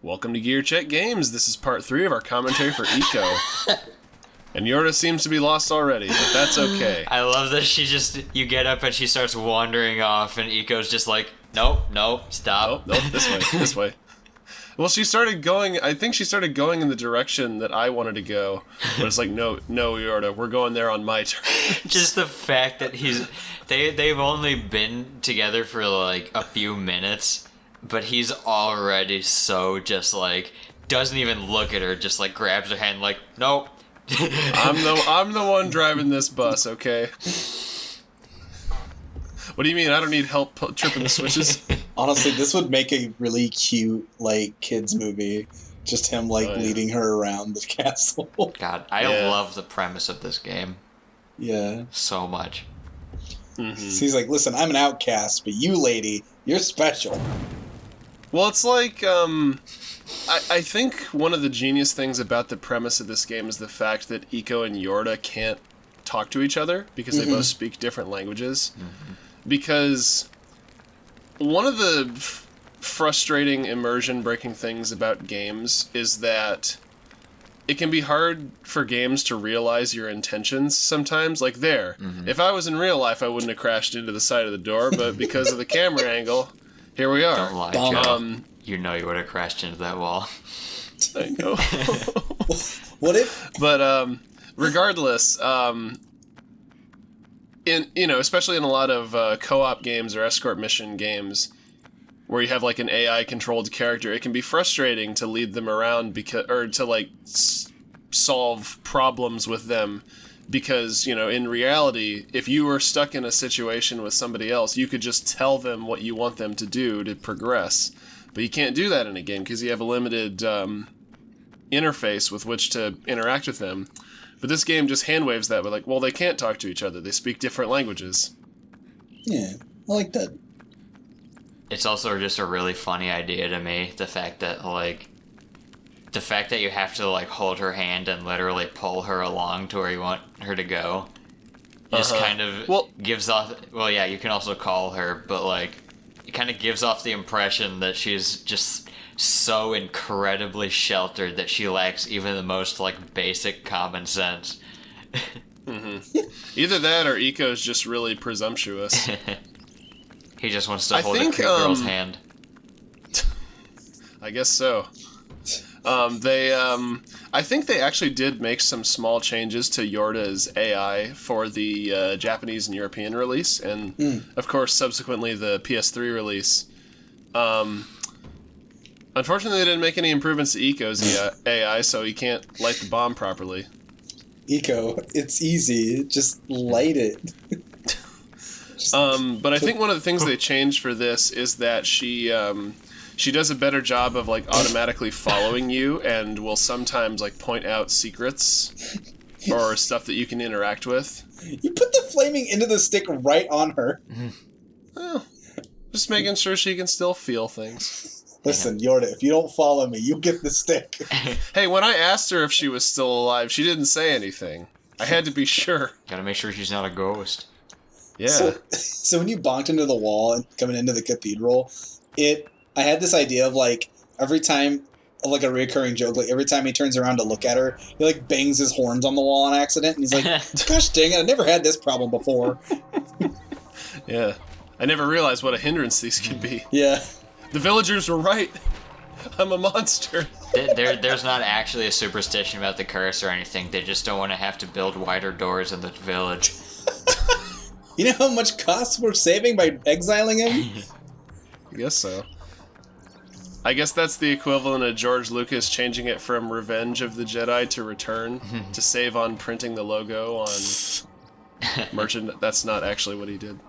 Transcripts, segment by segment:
Welcome to Gear Check Games. This is part 3 of our commentary for Ico. And Yorda seems to be lost already, but that's okay. I love that you get up and she starts wandering off and Ico's just like, nope, stop. Nope, this way. Well, I think she started going in the direction that I wanted to go. But it's like, no, Yorda, we're going there on my turn. Just the fact that they've only been together for like a few minutes, but he's already so just like, doesn't even look at her, just like grabs her hand like, nope. I'm the one driving this bus, okay? What do you mean? I don't need help tripping the switches? Honestly, this would make a really cute, like, kids movie. Just him, leading her around the castle. God, I love the premise of this game. Yeah. So much. Mm-hmm. So he's like, listen, I'm an outcast, but you, lady, you're special. Well, it's like, I think one of the genius things about the premise of this game is the fact that Ico and Yorda can't talk to each other because they both speak different languages. Mm-hmm. Because one of the frustrating immersion-breaking things about games is that it can be hard for games to realize your intentions sometimes. Like if I was in real life, I wouldn't have crashed into the side of the door, but because of the camera angle, here we are. Don't lie, Joe. You know you would have crashed into that wall. I know. What if? But regardless, especially in a lot of co-op games or escort mission games, where you have like an AI-controlled character, it can be frustrating to lead them around to solve problems with them. Because, in reality, if you were stuck in a situation with somebody else, you could just tell them what you want them to do to progress. But you can't do that in a game because you have a limited interface with which to interact with them. But this game just handwaves that. But they can't talk to each other. They speak different languages. Yeah, I like that. It's also just a really funny idea to me. The fact that you have to hold her hand and literally pull her along to where you want her to go. Just kind of gives off. Well, yeah, you can also call her, but it kind of gives off the impression that she's just so incredibly sheltered that she lacks even the most basic common sense. Either that or Ico's just really presumptuous. He just wants to hold a cute girl's hand. I guess so. I think they actually did make some small changes to Yorda's AI for the Japanese and European release, and of course, subsequently the PS3 release. Unfortunately, they didn't make any improvements to Ico's AI, so he can't light the bomb properly. Ico, it's easy. Just light it. But I think one of the things they changed for this is that she does a better job of automatically following you and will sometimes point out secrets or stuff that you can interact with. You put the flaming into the stick right on her. Well, just making sure she can still feel things. Listen, Yorda, if you don't follow me, you get the stick. Hey, when I asked her if she was still alive, she didn't say anything. I had to be sure. Gotta make sure she's not a ghost. Yeah. So when you bonked into the wall and coming into the cathedral, I had this idea of every time, a recurring joke, every time he turns around to look at her, he bangs his horns on the wall on accident, and he's like, gosh dang it, I never had this problem before. Yeah. I never realized what a hindrance these could be. Yeah. The villagers were right. I'm a monster. There's not actually a superstition about the curse or anything. They just don't want to have to build wider doors in the village. You know how much costs we're saving by exiling him? I guess so. I guess that's the equivalent of George Lucas changing it from Revenge of the Jedi to Return to save on printing the logo on merchandise. That's not actually what he did.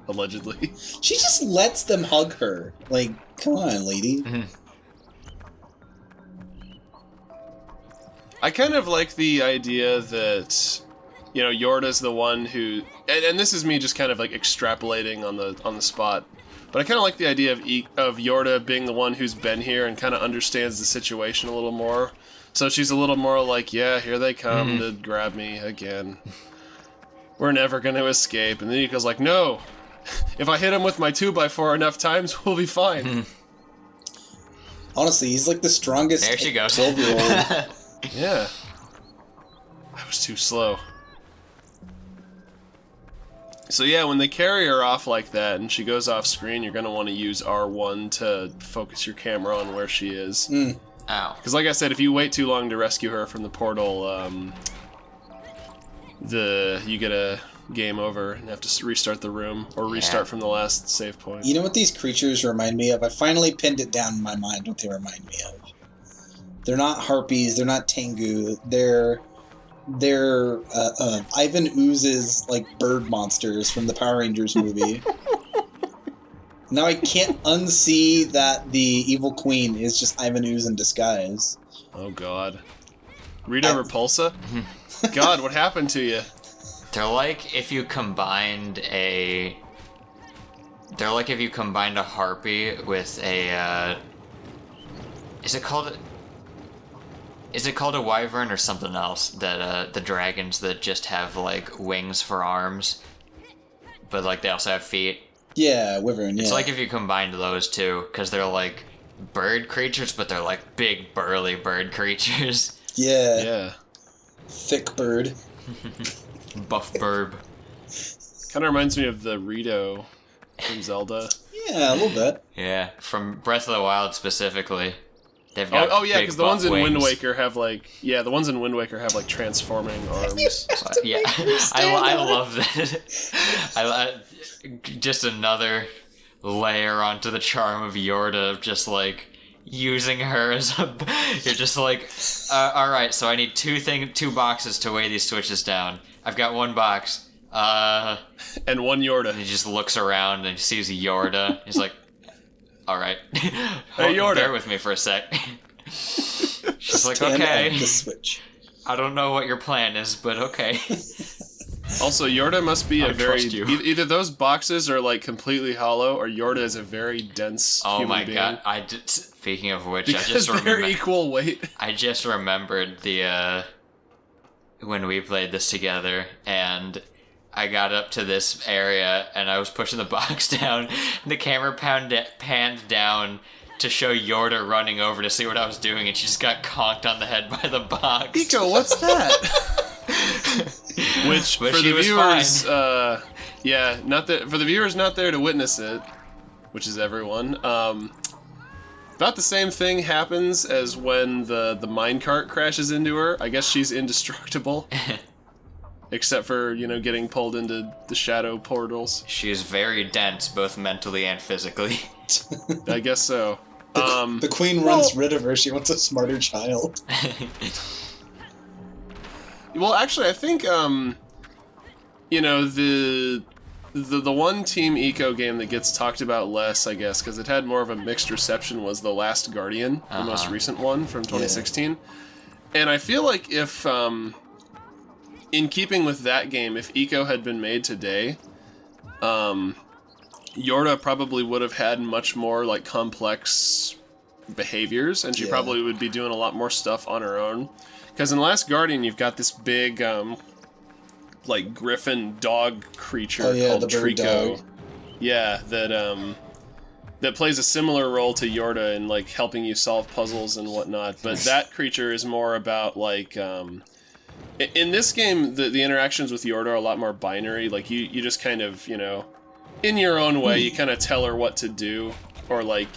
Allegedly. She just lets them hug her. Come on, lady. Mm-hmm. I kind of like the idea that, Yorda's the one who... And this is me just kind of extrapolating on the spot. But I kind of like the idea of Yorda being the one who's been here and kind of understands the situation a little more. So she's a little more yeah, here they come to grab me again. We're never going to escape. And then he goes no, if I hit him with my 2x4 enough times, we'll be fine. Honestly, he's like the strongest There she goes. 12-year-old. Yeah. I was too slow. So yeah, when they carry her off like that and she goes off screen, you're going to want to use R1 to focus your camera on where she is. Ow. Because like I said, if you wait too long to rescue her from the portal, you get a game over and have to restart the room or restart from the last save point. You know what these creatures remind me of? I finally pinned it down in my mind what they remind me of. They're not harpies, they're not tengu, they're Ivan Ooze's like bird monsters from the Power Rangers movie. Now I can't unsee that the evil queen is just Ivan Ooze in disguise. Oh god. Rita Repulsa? God, what happened to you? They're like if you combined a harpy with a Is it called a wyvern or something else? That the dragons that just have like wings for arms, but like they also have feet. Yeah, wyvern. Yeah. It's like if you combined those two, because they're like bird creatures, but they're like big burly bird creatures. Yeah. Yeah. Thick bird. Buff burb. Kind of reminds me of the Rito from Zelda. Yeah, a little bit. Yeah, from Breath of the Wild specifically. They've got Oh yeah, big because the buff ones in Wind wings. Waker have like transforming arms. Yeah, I love that. Just another layer onto the charm of Yorda of just like using her as a. You're just like, all right. So I need two boxes to weigh these switches down. I've got one box. And one Yorda. And he just looks around and sees Yorda. He's like, all right. Hey, Yorda. Bear with me for a sec. She's like, Stand okay. on the switch. I don't know what your plan is, but okay. Also, Yorda must be I a very... trust you. Either those boxes are like completely hollow, or Yorda is a very dense human being. God! Speaking of which, Because they're equal weight. I just remembered the when we played this together, and I got up to this area, and I was pushing the box down, and the camera panned down to show Yorda running over to see what I was doing, and she just got conked on the head by the box. Ico, what's that? Which, But for she the was viewers, fine. for the viewers not there to witness it, which is everyone, about the same thing happens as when the minecart crashes into her. I guess she's indestructible. Except for, getting pulled into the shadow portals. She is very dense, both mentally and physically. I guess so. The queen runs rid of her. She wants a smarter child. Well, actually, I think, the one Team Ico game that gets talked about less, I guess, because it had more of a mixed reception, was The Last Guardian, the most recent one from 2016. Yeah. And I feel like if, in keeping with that game, if Ico had been made today, Yorda probably would have had much more, like, complex behaviors, and she probably would be doing a lot more stuff on her own. Because in Last Guardian, you've got this big, like, griffin dog creature called the bird Trico. dog. Yeah, that plays a similar role to Yorda in, like, helping you solve puzzles and whatnot. But that creature is more about, like, in this game, the interactions with Yorda are a lot more binary. Like, you just kind of, in your own way, you kind of tell her what to do. Or, like,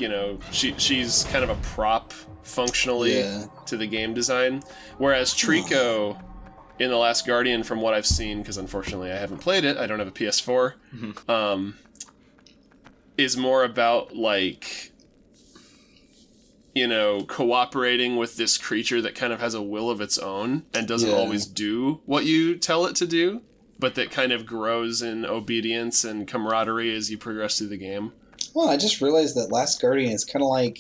she's kind of a prop, functionally, to the game design. Whereas Trico, in The Last Guardian, from what I've seen, because unfortunately I haven't played it, I don't have a PS4, is more about, like, cooperating with this creature that kind of has a will of its own and doesn't always do what you tell it to do, but that kind of grows in obedience and camaraderie as you progress through the game. Well, I just realized that Last Guardian is kind of like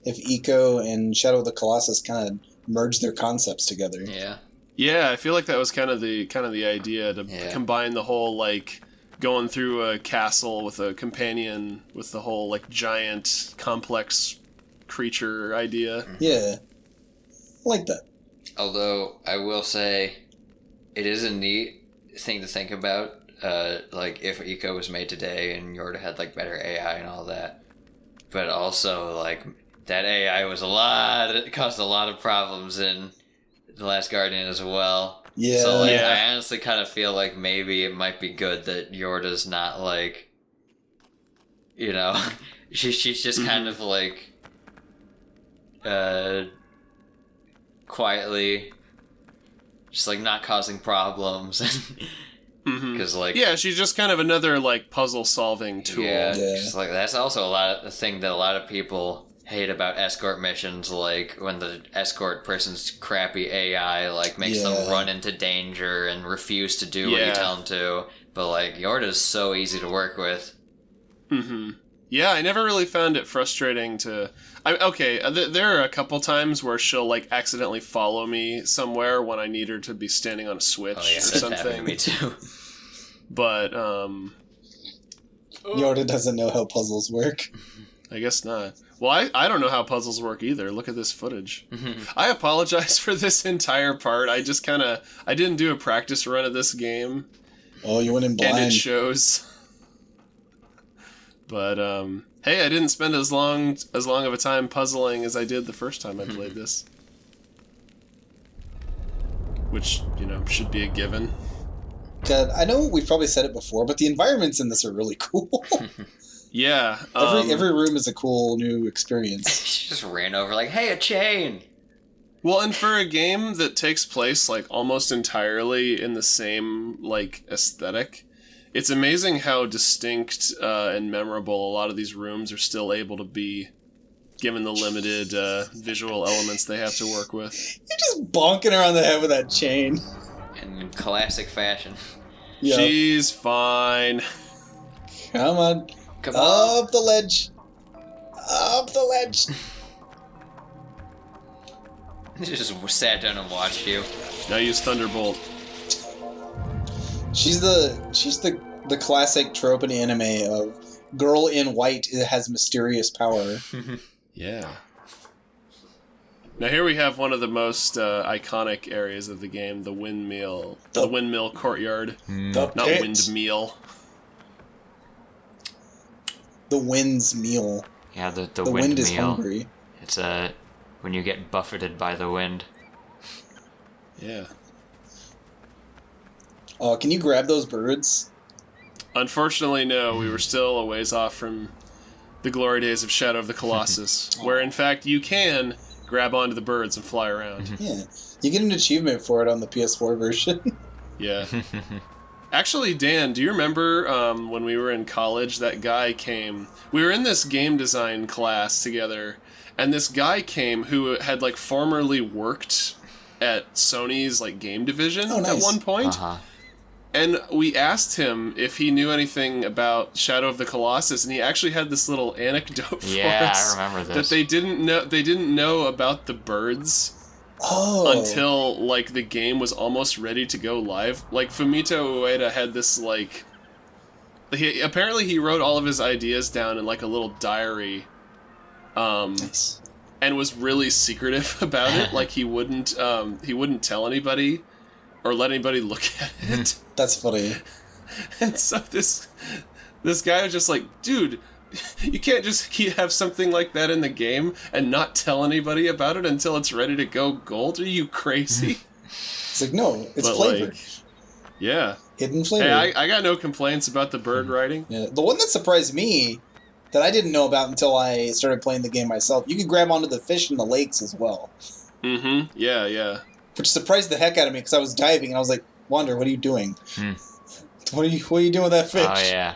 if Ico and Shadow of the Colossus kind of merged their concepts together. Yeah. Yeah, I feel like that was kind of the idea to combine the whole, like, going through a castle with a companion with the whole, like, giant complex creature idea. Yeah. I like that. Although I will say it is a neat thing to think about, like if Ico was made today and Yorda had like better AI and all that. But also like that AI was it caused a lot of problems in The Last Guardian as well. Yeah. So, like, Yeah. I honestly kind of feel like maybe it might be good that Yorda's not, like, you know, she's just kind of, like, quietly just, like, not causing problems. Because, like... Yeah, she's just kind of another, like, puzzle-solving tool. Yeah, Yeah. just, like, that's also a thing that a lot of people hate about escort missions, like when the escort person's crappy AI like makes them run into danger and refuse to do what you tell them to. But like Yorda's so easy to work with. Yeah, I never really found it frustrating to. There are a couple times where she'll like accidentally follow me somewhere when I need her to be standing on a switch or That's happened to something. me too. But Yorda doesn't know how puzzles work. I guess not. Well, I don't know how puzzles work either. Look at this footage. I apologize for this entire part. I just I didn't do a practice run of this game. Oh, you went in blind. And it shows. But, hey, I didn't spend as long of a time puzzling as I did the first time I played this. Which, should be a given. God, I know we've probably said it before, but the environments in this are really cool. Yeah. Every room is a cool new experience. She just ran over like, hey, a chain! Well, and for a game that takes place, like, almost entirely in the same, like, aesthetic, it's amazing how distinct and memorable a lot of these rooms are still able to be, given the limited visual elements they have to work with. You're just bonking her on the head with that chain. In classic fashion. Yep. She's fine. Come on. Come on. Up the ledge. Up the ledge. She just sat down and watched you. Now use Thunderbolt. She's the classic trope in anime of girl in white that has mysterious power. Yeah. Now here we have one of the most iconic areas of the game, the windmill. The windmill courtyard. The Not pit. windmill. The wind's meal. Yeah, the The wind is windmill. hungry. It's when you get buffeted by the wind. Yeah. Oh, can you grab those birds? Unfortunately, no. We were still a ways off from the glory days of Shadow of the Colossus, where in fact you can grab onto the birds and fly around. Yeah. You get an achievement for it on the PS4 version. Yeah. Actually, Dan, do you remember when we were in college, that guy came... We were in this game design class together, and this guy came who had, like, formerly worked at Sony's, like, game division at one point. Uh-huh. And we asked him if he knew anything about Shadow of the Colossus, and he actually had this little anecdote for us. I remember this. That they didn't know about the birds until, like, the game was almost ready to go live. Like, Fumito Ueda had this, like... Apparently he wrote all of his ideas down in, like, a little diary. Nice. And was really secretive about it. Like, he wouldn't tell anybody or let anybody look at it. That's funny. And so this guy was just like, dude, you can't just have something like that in the game and not tell anybody about it until it's ready to go gold. Are you crazy? It's like, no, it's But, flavored. like, yeah. Hidden flavor. Hey, I got no complaints about the bird writing. Yeah. The one that surprised me that I didn't know about until I started playing the game myself, you could grab onto the fish in the lakes as well. Mm-hmm. Yeah, yeah. Which surprised the heck out of me because I was diving and I was like, Wander, what are you doing? What are you doing with that fish? Oh, yeah.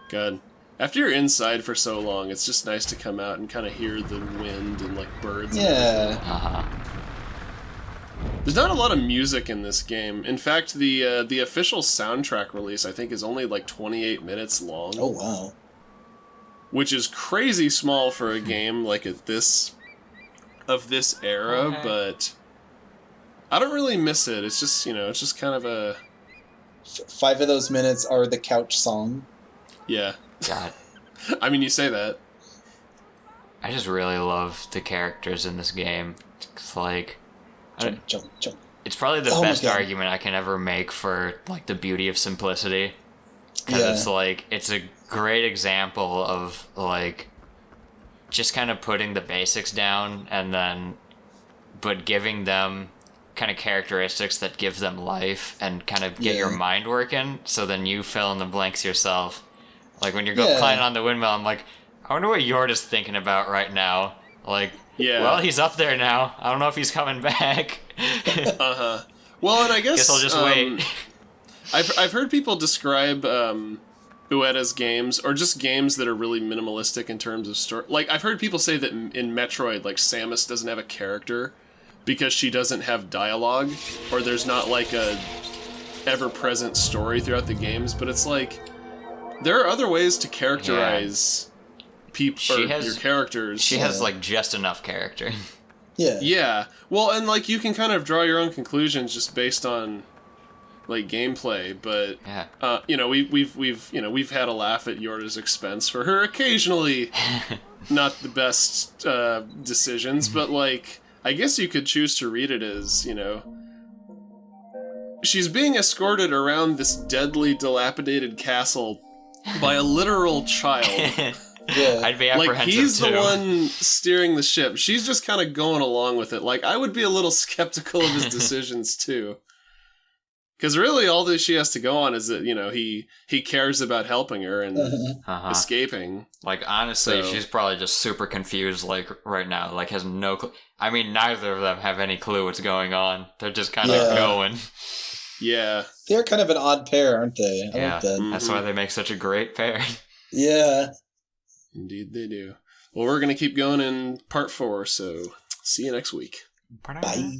Good. After you're inside for so long, it's just nice to come out and kind of hear the wind and, like, birds. Yeah. Uh-huh. There's not a lot of music in this game. In fact, the official soundtrack release, I think, is only, like, 28 minutes long. Oh, wow. Which is crazy small for a game, like, of this era, but I don't really miss it. It's just, it's just kind of a... 5 of those minutes are the couch song. Yeah. God. I mean, you say that. I just really love the characters in this game. It's like... Jump, jump, jump. It's probably the Oh my best God. argument I can ever make for like the beauty of simplicity. Because Yeah. it's like, it's a great example of like just kind of putting the basics down and then, but giving them kind of characteristics that give them life and kind of get your Yeah. mind working. So then you fill in the blanks yourself. Like when you're Yeah. climbing on the windmill, I'm like, I wonder what Yorda's thinking about right now. Like, Yeah. well, he's up there now. I don't know if he's coming back. Uh-huh. Well, and I guess Guess I'll just wait. I've heard people describe Ueda's games, or just games that are really minimalistic in terms of story. Like, I've heard people say that in Metroid, like, Samus doesn't have a character because she doesn't have dialogue, or there's not, like, a ever-present story throughout the games, but it's like, there are other ways to characterize people, or your characters. She has, like, just enough character. Yeah. Yeah. Well, and, like, you can kind of draw your own conclusions just based on, like, gameplay, but Yeah. you know, we've had a laugh at Yorda's expense for her occasionally not the best decisions, but like I guess you could choose to read it as, you know, she's being escorted around this deadly dilapidated castle by a literal child. Yeah. I'd be Like, apprehensive he's too. the one steering the ship. She's just kind of going along with it. Like, I would be a little skeptical of his decisions too. Because really, all that she has to go on is that, you know, he cares about helping her and escaping. Like, honestly, So- she's probably just super confused, like, right now. Like, has no clue. I mean, neither of them have any clue what's going on. They're just kind of Yeah. going. Yeah. They're kind of an odd pair, aren't they? I Yeah. like that. That's why they make such a great pair. Yeah. Indeed they do. Well, we're going to keep going in part 4, so see you next week. Bye.